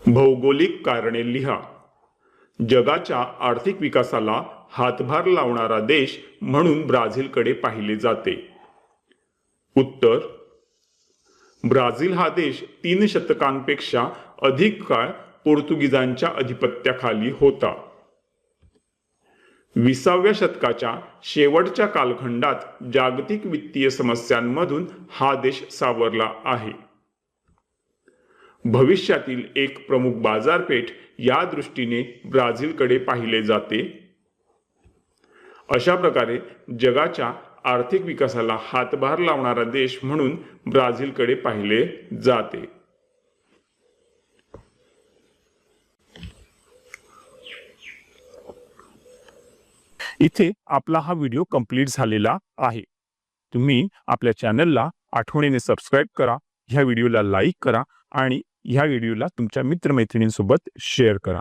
भौगोलिक कारणे लिहा। जगाच्या आर्थिक विकासाला हातभार लावणारा देश म्हणून ब्राझीलकडे पाहिले जाते। उत्तर, ब्राझील हा देश 3 शतकांपेक्षा अधिक काळ पोर्तुगीजांच्या अधिपत्याखाली होता। 20व्या शतकाच्या शेवटच्या कालखंडात जागतिक वित्तीय समस्यांमधून हा देश सावरला आहे। भविष्यातील एक प्रमुख बाजारपेठ या दृष्टीने ब्राझीलकडे पाहिले जाते। अशा प्रकारे जगाच्या आर्थिक विकासाला हातभार लावणारा देश म्हणून ब्राझीलकडे पाहिले जाते। इथे आपला हा व्हिडिओ कंप्लीट झालेला आहे। तुम्ही आपल्या चॅनलला आठवणीने सबस्क्राइब करा, ह्या व्हिडिओला लाईक करा आणि ह्या व्हिडिओला तुमच्या मित्रमैत्रिणींसोबत शेअर करा।